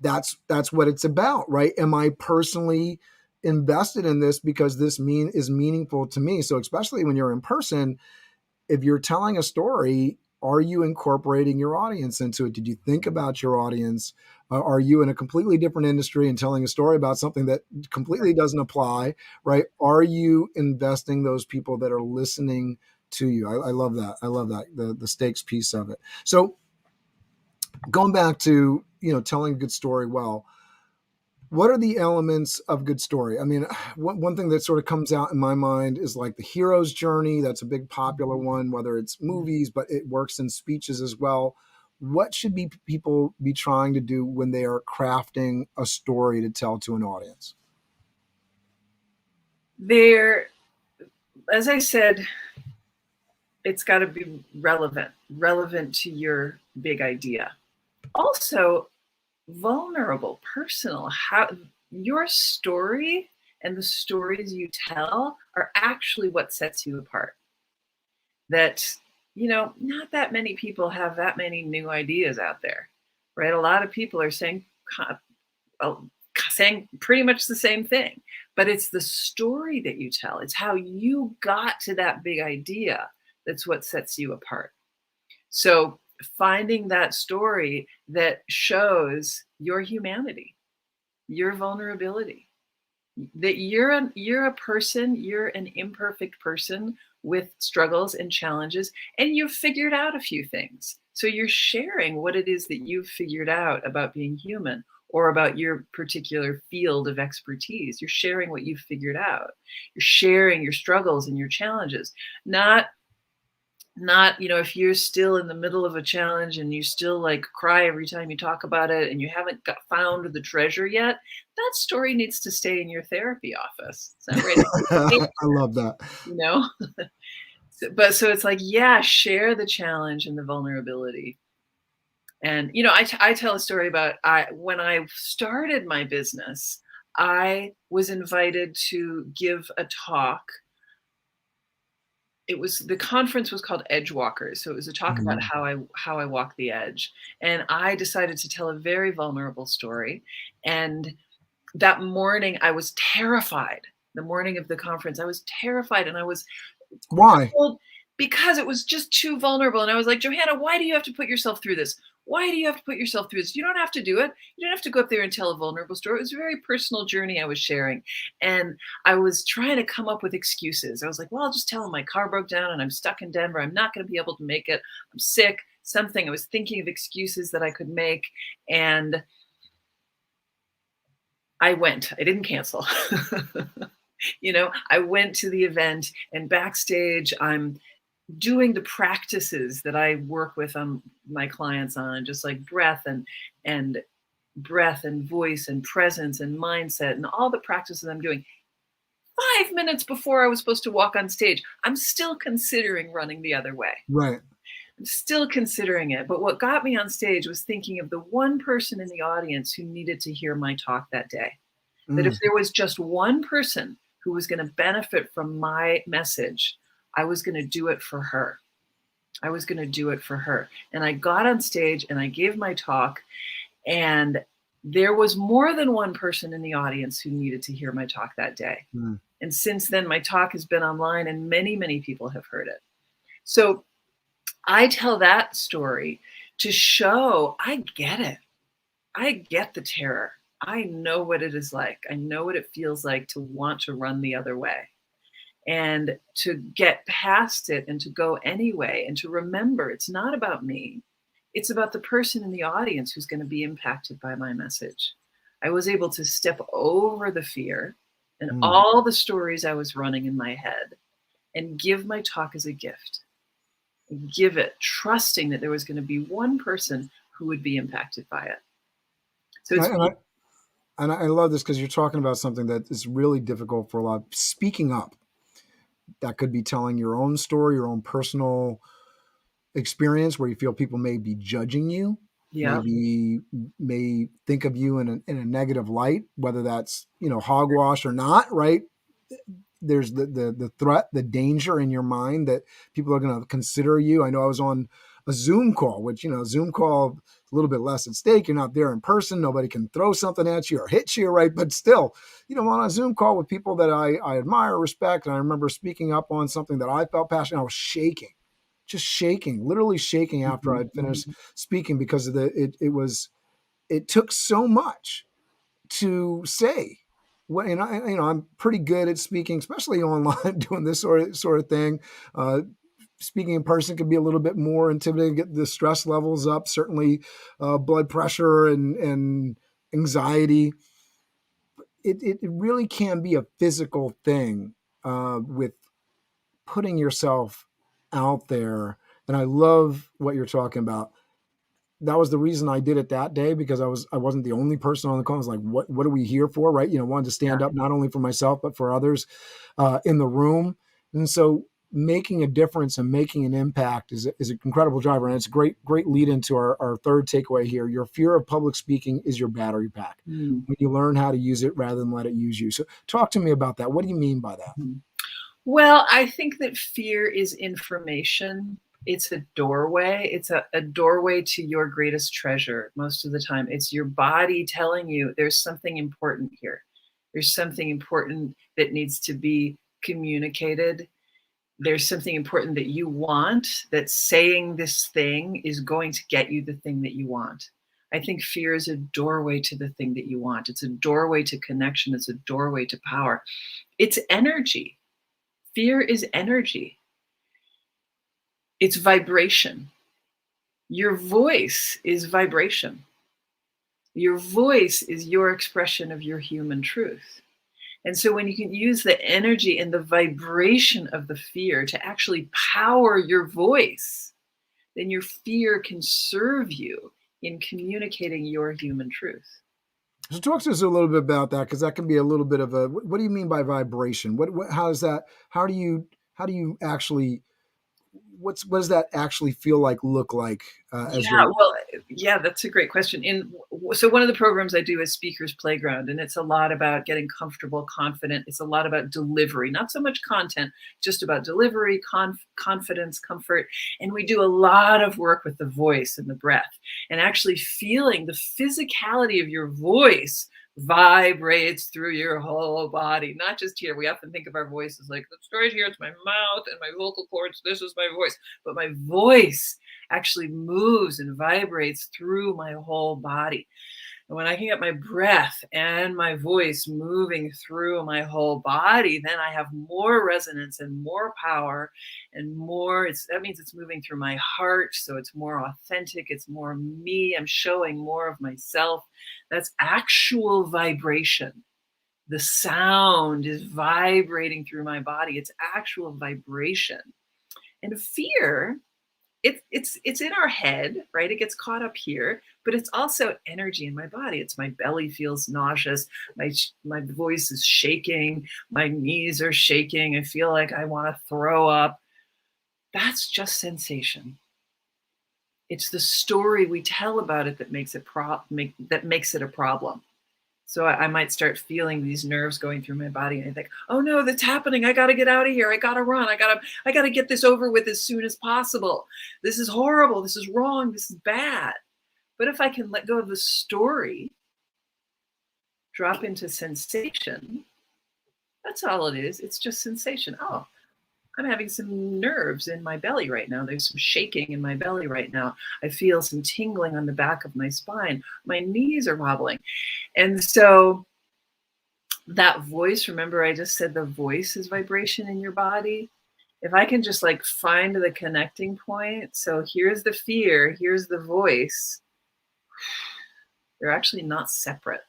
S1: that's what it's about, right? Am I personally invested in this because this is meaningful to me? So especially when you're in person, if you're telling a story, are you incorporating your audience into it? Did you think about your audience? Are you in a completely different industry and telling a story about something that completely doesn't apply, right? Are you investing those people that are listening to you? I love that. I love that, the stakes piece of it. So going back to, telling a good story well, what are the elements of good story? I mean, one thing that sort of comes out in my mind is like the hero's journey. That's a big popular one, whether it's movies, but it works in speeches as well. What should people be trying to do when they are crafting a story to tell to an audience?
S3: As I said, it's got to be relevant to your big idea. Also, vulnerable, personal. How your story and the stories you tell are actually what sets you apart. That, not that many people have that many new ideas out there, right? A lot of people are saying pretty much the same thing, but it's the story that you tell. It's how you got to that big idea that's what sets you apart. So finding that story that shows your humanity, your vulnerability, that you're a person, you're an imperfect person with struggles and challenges, and you've figured out a few things. So you're sharing what it is that you've figured out about being human or about your particular field of expertise. You're sharing what you've figured out. You're sharing your struggles and your challenges, not if you're still in the middle of a challenge and you still like cry every time you talk about it and you haven't found the treasure yet, that story needs to stay in your therapy office. It's not ready.
S1: I love that.
S3: So it's like, share the challenge and the vulnerability. And, I tell a story about when I started my business, I was invited to give a talk the conference was called Edge Walkers. So it was a talk about how I walk the edge. And I decided to tell a very vulnerable story. And that morning I was terrified. The morning of the conference, I was terrified, and I was
S1: Why?
S3: because it was just too vulnerable. And I was like, Johanna, why do you have to put yourself through this? Why do you have to put yourself through this? You don't have to do it. You don't have to go up there and tell a vulnerable story. It was a very personal journey I was sharing. And I was trying to come up with excuses. I was like, well, I'll just tell them my car broke down and I'm stuck in Denver. I'm not going to be able to make it. I'm sick, something. I was thinking of excuses that I could make. And I went. I didn't cancel. I went to the event, and backstage, I'm doing the practices that I work with my clients on, just like breath and voice and presence and mindset and all the practices I'm doing. 5 minutes before I was supposed to walk on stage, I'm still considering running the other way.
S1: Right.
S3: I'm still considering it. But what got me on stage was thinking of the one person in the audience who needed to hear my talk that day. That if there was just one person who was going to benefit from my message, I was going to do it for her. I was going to do it for her. And I got on stage and I gave my talk, and there was more than one person in the audience who needed to hear my talk that day. And since then, my talk has been online and many, many people have heard it. So I tell that story to show I get it. I get the terror. I know what it is like. I know what it feels like to want to run the other way, and to get past it and to go anyway, and to remember it's not about me. It's about the person in the audience who's going to be impacted by my message. I was able to step over the fear and all the stories I was running in my head and give my talk as a gift. Give it, trusting that there was going to be one person who would be impacted by it. So it's
S1: and I love this because you're talking about something that is really difficult for a lot. Speaking up, that could be telling your own story, your own personal experience where you feel people may be judging you, maybe may think of you in a negative light, whether that's, hogwash or not, right? There's the threat, the danger in your mind that people are going to consider you. I know I was on a Zoom call, which, Zoom call, a little bit less at stake. You're not there in person. Nobody can throw something at you or hit you, right? But still, on a Zoom call with people that I admire, respect. And I remember speaking up on something that I felt passionate. I was shaking, just shaking, literally shaking after I'd finished speaking because of it took so much to say. And I'm pretty good at speaking, especially online, doing this sort of thing. Speaking in person can be a little bit more intimidating, get the stress levels up, certainly blood pressure and anxiety. It really can be a physical thing with putting yourself out there. And I love what you're talking about. That was the reason I did it that day, because I wasn't the only person on the call. I was like, what are we here for? Right. Wanted to stand up, not only for myself, but for others in the room. And so making a difference and making an impact is an incredible driver. And it's a great lead into our third takeaway here. Your fear of public speaking is your battery pack when you learn how to use it rather than let it use you. So talk to me about that. What do you mean by that?
S3: Well, I think that fear is information. It's a doorway. It's a doorway to your greatest treasure. Most of the time, it's your body telling you there's something important here. There's something important that needs to be communicated. There's something important that you want, that saying this thing is going to get you the thing that you want. I think fear is a doorway to the thing that you want. It's a doorway to connection. It's a doorway to power. It's energy. Fear is energy. It's vibration. Your voice is vibration. Your voice is your expression of your human truth. And so when you can use the energy and the vibration of the fear to actually power your voice, then your fear can serve you in communicating your human truth.
S1: So talk to us a little bit about that, because that can be a little bit of what do you mean by vibration? How is that? How do you actually what does that actually feel like, look like as
S3: Yeah,
S1: you're?
S3: well, yeah, that's a great question. So one of the programs I do is Speakers Playground, and it's a lot about getting comfortable, confident. It's a lot about delivery, not so much content, just about delivery, confidence, comfort. And we do a lot of work with the voice and the breath, and actually feeling the physicality of your voice vibrates through your whole body, not just here. We often think of our voice as like, it's right here, it's my mouth and my vocal cords, this is my voice. But my voice actually moves and vibrates through my whole body. And when I can get my breath and my voice moving through my whole body, then I have more resonance and more power and more. That means it's moving through my heart. So it's more authentic. It's more me. I'm showing more of myself. That's actual vibration. The sound is vibrating through my body. It's actual vibration. And fear, it's in our head, right? It gets caught up here, but it's also energy in my body. It's my belly feels nauseous. My voice is shaking. My knees are shaking. I feel like I want to throw up. That's just sensation. It's the story we tell about it that makes it a problem. So I might start feeling these nerves going through my body, and I think, oh no, that's happening. I got to get out of here. I got to run. I got to get this over with as soon as possible. This is horrible. This is wrong. This is bad. But if I can let go of the story, drop into sensation, that's all it is. It's just sensation. Oh, I'm having some nerves in my belly right now. There's some shaking in my belly right now. I feel some tingling on the back of my spine. My knees are wobbling. And so that voice, remember I just said the voice is vibration in your body. If I can just like find the connecting point. So here's the fear, here's the voice. They're actually not separate.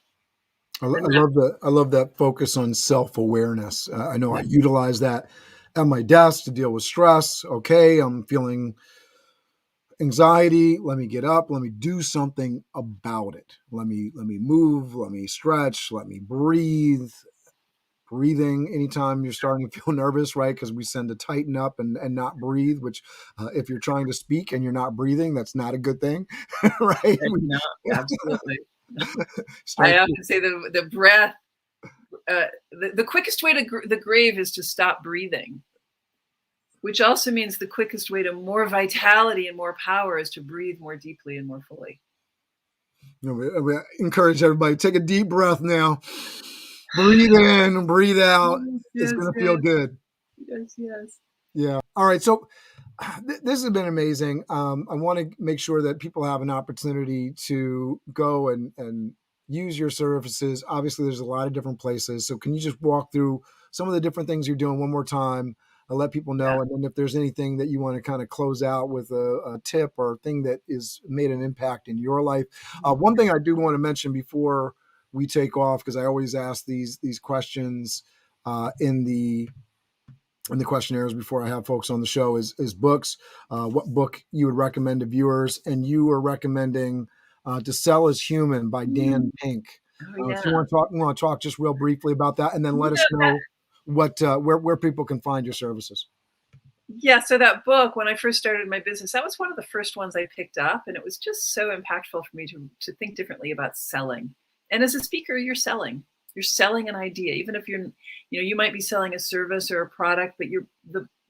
S1: I love that focus on self-awareness. I know I utilize that at my desk to deal with stress. Okay, I'm feeling anxiety. Let me get up. Let me do something about it. Let me move. Let me stretch. Let me breathe. Breathing anytime you're starting to feel nervous, right? Because we send to tighten up and not breathe, which if you're trying to speak and you're not breathing, that's not a good thing, right?
S3: No, absolutely. I often say the breath, the quickest way to the grave is to stop breathing, which also means the quickest way to more vitality and more power is to breathe more deeply and more fully.
S1: We encourage everybody, take a deep breath now. Breathe in, breathe out. It's going to feel good.
S3: Yes.
S1: Yeah. All right. So this has been amazing. I want to make sure that people have an opportunity to go and use your services. Obviously, there's a lot of different places. So can you just walk through some of the different things you're doing one more time? I'll let people know. Yeah. And then if there's anything that you want to kind of close out with a tip or a thing that is made an impact in your life. One thing I do want to mention before we take off, because I always ask these questions in the questionnaires before I have folks on the show, is books. What book you would recommend to viewers? And you are recommending To Sell Is Human by Dan Pink.
S3: Oh, yeah.
S1: If you want to talk just real briefly about that, and then let us know what where people can find your services.
S3: Yeah, so that book, when I first started my business, that was one of the first ones I picked up, and it was just so impactful for me to think differently about selling. And as a speaker, you're selling an idea, even if you might be selling a service or a product, but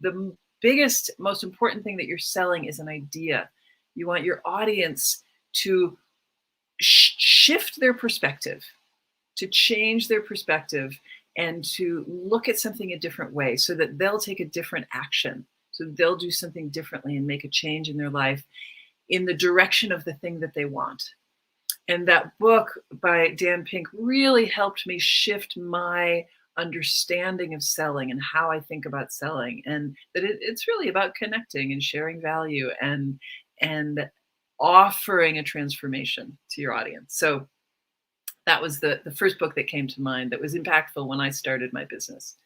S3: the biggest, most important thing that you're selling is an idea. You want your audience to shift their perspective, to change their perspective, and to look at something a different way so that they'll take a different action. So they'll do something differently and make a change in their life in the direction of the thing that they want. And that book by Dan Pink really helped me shift my understanding of selling and how I think about selling, and that it's really about connecting and sharing value and offering a transformation to your audience. So that was the first book that came to mind that was impactful when I started my business.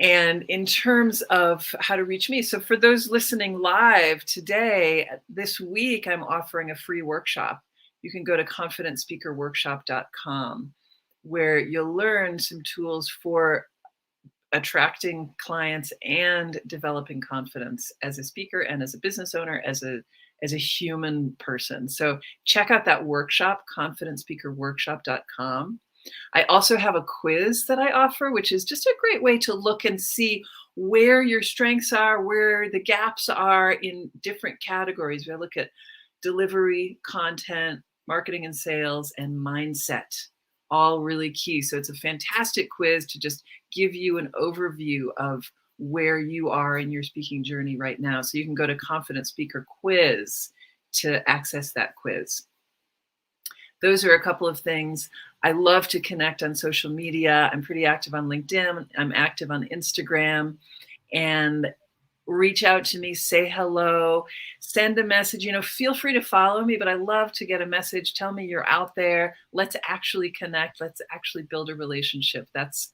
S3: And in terms of how to reach me, so for those listening live today, this week, I'm offering a free workshop. You can go to confidentspeakerworkshop.com, where you'll learn some tools for attracting clients and developing confidence as a speaker and as a business owner, as a human person. So check out that workshop, confidentspeakerworkshop.com. I also have a quiz that I offer, which is just a great way to look and see where your strengths are, where the gaps are in different categories. We look at delivery, content, marketing and sales, and mindset, all really key. So it's a fantastic quiz to just give you an overview of where you are in your speaking journey right now. So you can go to Confident Speaker Quiz to access that quiz. Those are a couple of things. I love to connect on social media. I'm pretty active on LinkedIn. I'm active on Instagram. And reach out to me, say hello, send a message. Feel free to follow me, but I love to get a message. Tell me you're out there. Let's actually connect. Let's actually build a relationship. That's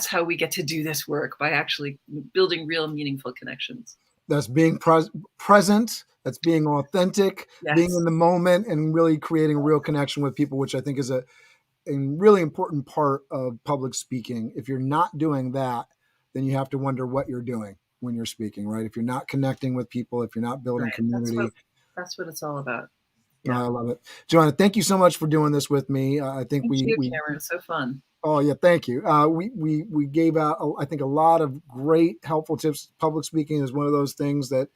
S3: how we get to do this work, by actually building real meaningful connections.
S1: That's being present. That's being authentic,
S3: Yes.
S1: being in the moment, and really creating a real connection with people, which I think is a really important part of public speaking. If you're not doing that, then you have to wonder what you're doing when you're speaking, right? If you're not connecting with people, if you're not building community.
S3: That's what it's all about.
S1: Yeah. I love it. Joanna, thank you so much for doing this with me. I think
S3: Thank you, Cameron. So fun.
S1: Oh yeah, thank you. We gave out, I think, a lot of great helpful tips. Public speaking is one of those things that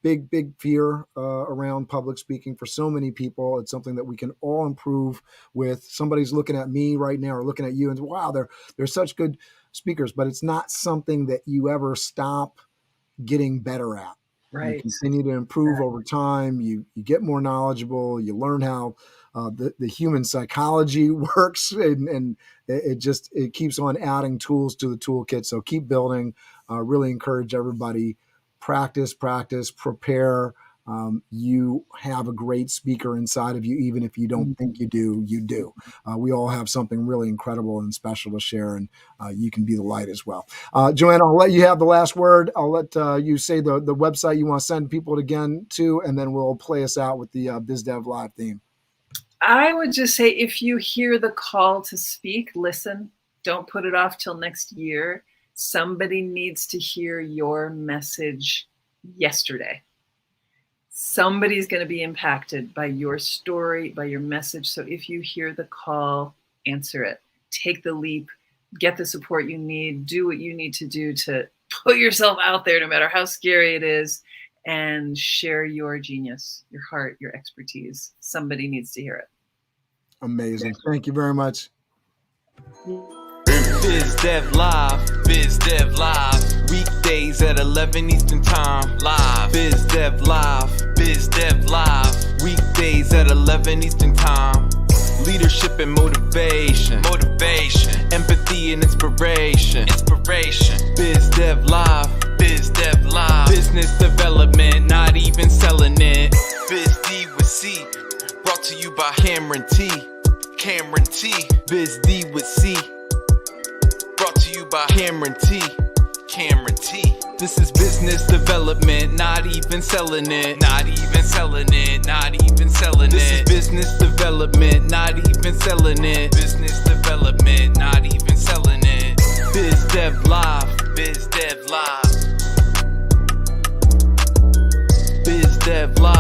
S1: big fear around public speaking for so many people. It's something that we can all improve with. Somebody's looking at me right now or looking at you and wow, they're such good speakers, but it's not something that you ever stop getting better at.
S3: Right.
S1: You continue to improve over time. You get more knowledgeable. You learn how the human psychology works, and it keeps on adding tools to the toolkit. So keep building. Really encourage everybody. Practice, prepare. You have a great speaker inside of you, even if you don't think you do, you do. We all have something really incredible and special to share, and you can be the light as well. Joanna, I'll let you have the last word. I'll let you say the website you want to send people again to, and then we'll play us out with the BizDev Live theme.
S3: I would just say, if you hear the call to speak, listen. Don't put it off till next year. Somebody needs to hear your message yesterday. Somebody's going to be impacted by your story, by your message. So if you hear the call, answer it. Take the leap. Get the support you need. Do what you need to do to put yourself out there, no matter how scary it is, and share your genius, your heart, your expertise. Somebody needs to hear it.
S1: Amazing. Thank you very much.
S2: BizDev Live, weekdays at 11 Eastern Time, live. BizDev Live, weekdays at 11 Eastern Time. Leadership and motivation, empathy and inspiration. BizDev Live, business development, not even selling it. BizD with C, brought to you by Cameron T. BizD with C, brought to you by Cameron T. This is business development, not even selling it. This is business development, not even selling it. BizDev Live. BizDev Live.